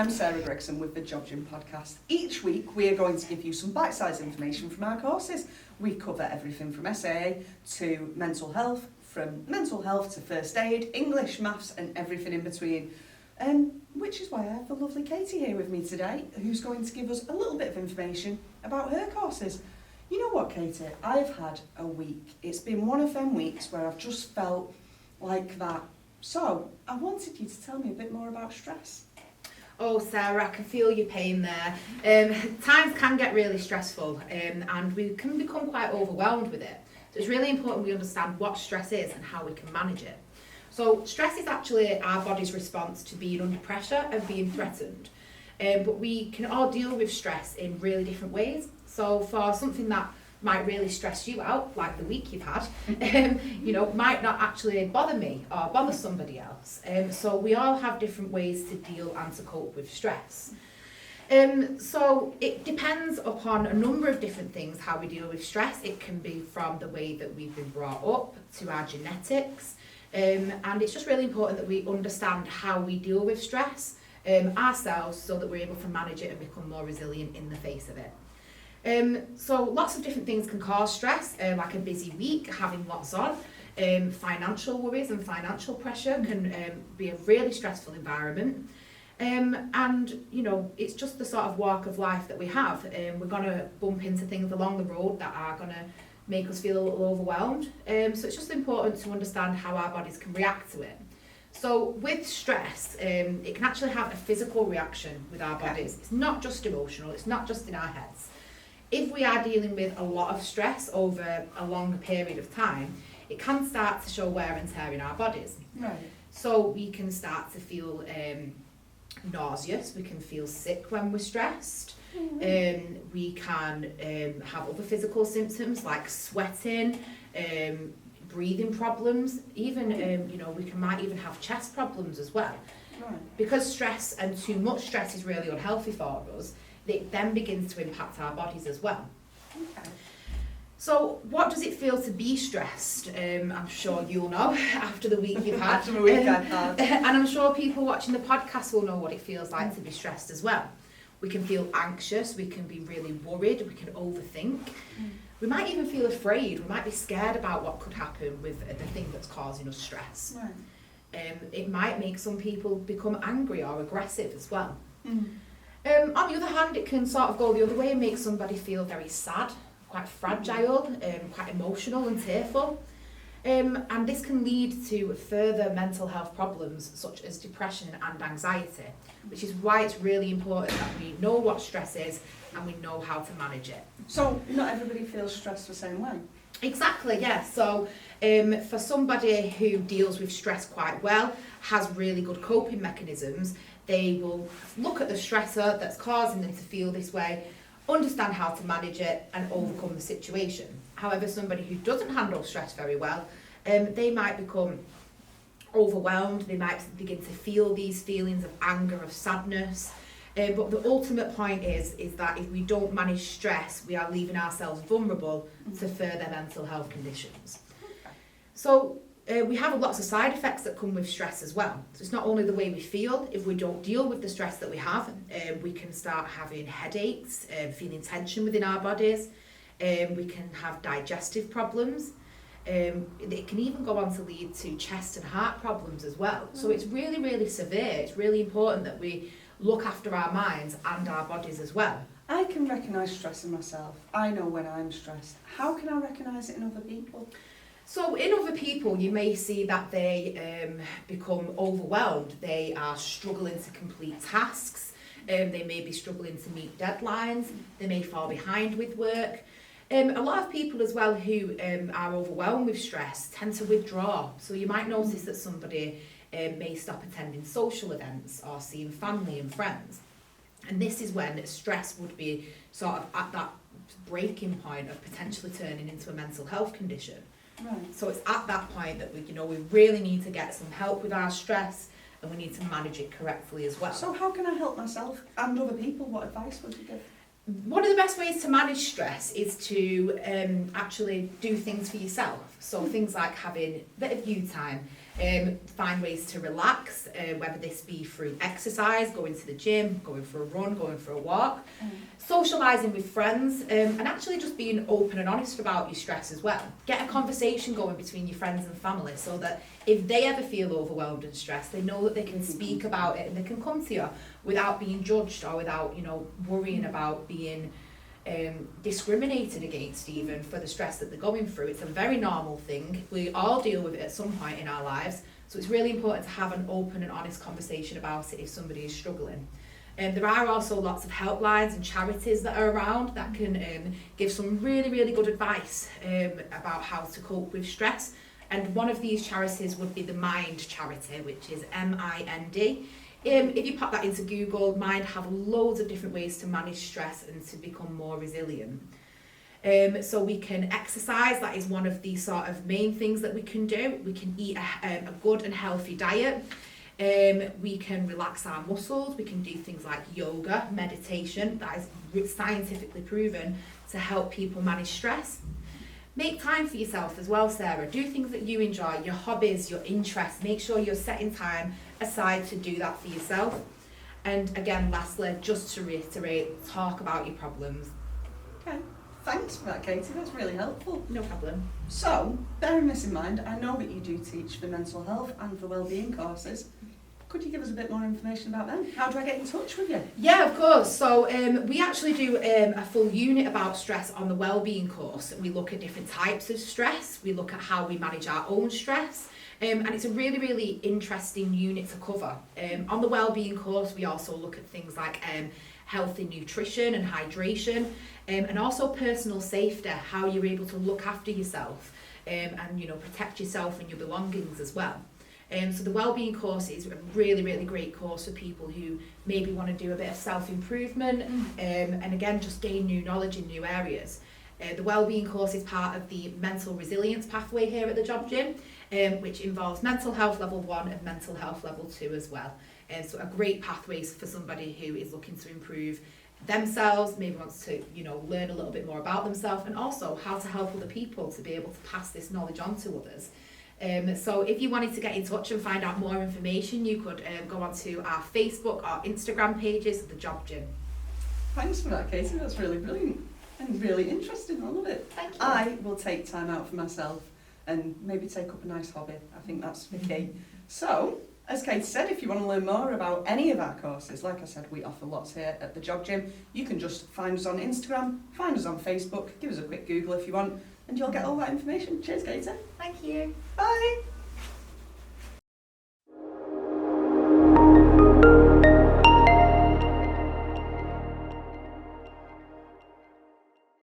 I'm Sarah Gregson with the Job Gym podcast. Each week we are going to give you some bite-sized information from our courses. We cover everything from SAA to mental health, from mental health to first aid, English, maths and everything in between. Which is why I have the lovely Katie here with me today, who's going to give us a little bit of information about her courses. You know what, Katie? I've had a week. It's been one of them weeks where I've just felt like that. So, I wanted you to tell me a bit more about stress. Oh, Sarah, I can feel your pain there. Times can get really stressful and we can become quite overwhelmed with it. So it's really important we understand what stress is and how we can manage it. So stress is actually our body's response to being under pressure and being threatened. But we can all deal with stress in really different ways. So for something that might really stress you out, like the week you've had, might not actually bother me or bother somebody else. So we all have different ways to deal and to cope with stress. So it depends upon a number of different things how we deal with stress. It can be from the way that we've been brought up to our genetics. And it's just really important that we understand how we deal with stress ourselves so that we're able to manage it and become more resilient in the face of it. So lots of different things can cause stress, like a busy week, having lots on. Financial worries and financial pressure can be a really stressful environment. And, it's just the sort of walk of life that we have. We're going to bump into things along the road that are going to make us feel a little overwhelmed. So it's just important to understand how our bodies can react to it. So with stress, it can actually have a physical reaction with our bodies. It's not just emotional, it's not just in our heads. If we are dealing with a lot of stress over a longer period of time, it can start to show wear and tear in our bodies. Right. So we can start to feel nauseous, we can feel sick when we're stressed. We can have other physical symptoms like sweating, breathing problems, even we might even have chest problems as well. Right. Because stress and too much stress is really unhealthy for us, it then begins to impact our bodies as well. Okay. So what does it feel to be stressed? I'm sure you'll know after the week you've had. After the week I've had. And I'm sure people watching the podcast will know what it feels like to be stressed as well. We can feel anxious, we can be really worried, we can overthink. We might even feel afraid, we might be scared about what could happen with the thing that's causing us stress. Right. It might make some people become angry or aggressive as well. Mm. On the other hand, it can sort of go the other way and make somebody feel very sad, quite fragile, quite emotional and tearful. And this can lead to further mental health problems such as depression and anxiety, which is why it's really important that we know what stress is and we know how to manage it. So not everybody feels stressed the same way? Exactly, yeah. So for somebody who deals with stress quite well, has really good coping mechanisms, they will look at the stressor that's causing them to feel this way, understand how to manage it and overcome the situation. However, somebody who doesn't handle stress very well, they might become overwhelmed, they might begin to feel these feelings of anger, of sadness. But the ultimate point is that if we don't manage stress, we are leaving ourselves vulnerable to further mental health conditions. So we have lots of side effects that come with stress as well. So it's not only the way we feel. If we don't deal with the stress that we have, we can start having headaches, feeling tension within our bodies. We can have digestive problems. It can even go on to lead to chest and heart problems as well. So it's really, really severe. It's really important that we look after our minds and our bodies as well. I can recognise stress in myself. I know when I'm stressed. How can I recognise it in other people? So in other people, you may see that they become overwhelmed. They are struggling to complete tasks. They may be struggling to meet deadlines. They may fall behind with work. A lot of people as well who are overwhelmed with stress tend to withdraw. So you might notice that somebody may stop attending social events or seeing family and friends. And this is when stress would be sort of at that breaking point of potentially turning into a mental health condition. Right. So it's at that point that we really need to get some help with our stress and we need to manage it correctly as well. So how can I help myself and other people? What advice would you give? One of the best ways to manage stress is to actually do things for yourself. So things like having a bit of you time, find ways to relax, whether this be through exercise, going to the gym, going for a run, going for a walk, socialising with friends, and actually just being open and honest about your stress as well. Get a conversation going between your friends and family so that if they ever feel overwhelmed and stressed, they know that they can speak about it and they can come to you without being judged or without, you know, worrying about being discriminated against even for the stress that they're going through. It's a very normal thing. We all deal with it at some point in our lives, so it's really important to have an open and honest conversation about it if somebody is struggling. There are also lots of helplines and charities that are around that can give some really good advice about how to cope with stress, and one of these charities would be the Mind charity, which is MIND. If you pop that into Google, Mind have loads of different ways to manage stress and to become more resilient. So we can exercise, that is one of the sort of main things that we can do. We can eat a good and healthy diet. We can relax our muscles. We can do things like yoga, meditation, that is scientifically proven to help people manage stress. Make time for yourself as well, Sarah. Do things that you enjoy, your hobbies, your interests. Make sure you're setting time aside to do that for yourself. And again, lastly, just to reiterate, talk about your problems. Okay, thanks for that, Katie. That's really helpful. No problem. So, bearing this in mind, I know that you do teach for mental health and for wellbeing courses. Could you give us a bit more information about them? How do I get in touch with you? Yeah, of course. So we actually do a full unit about stress on the wellbeing course. We look at different types of stress. We look at how we manage our own stress. And it's a really interesting unit to cover. On the wellbeing course, we also look at things like healthy nutrition and hydration, and also personal safety, how you're able to look after yourself and, you know, protect yourself and your belongings as well. So the wellbeing course is a really great course for people who maybe want to do a bit of self-improvement and again just gain new knowledge in new areas. The wellbeing course is part of the mental resilience pathway here at the Job Gym, which involves mental health level 1 and mental health level 2 as well. So a great pathway for somebody who is looking to improve themselves, maybe wants to, you know, learn a little bit more about themselves, and also how to help other people to be able to pass this knowledge on to others. So if you wanted to get in touch and find out more information, you could go onto our Facebook or Instagram pages of the Job Gym. Thanks for that, Katie. That's really brilliant and really interesting. I love it. Thank you. I will take time out for myself and maybe take up a nice hobby. I think that's the key. So, as Katie said, if you want to learn more about any of our courses, like I said, we offer lots here at the Job Gym. You can just find us on Instagram, find us on Facebook, give us a quick Google if you want, and you'll get all that information. Cheers, Katie. Thank you. Bye.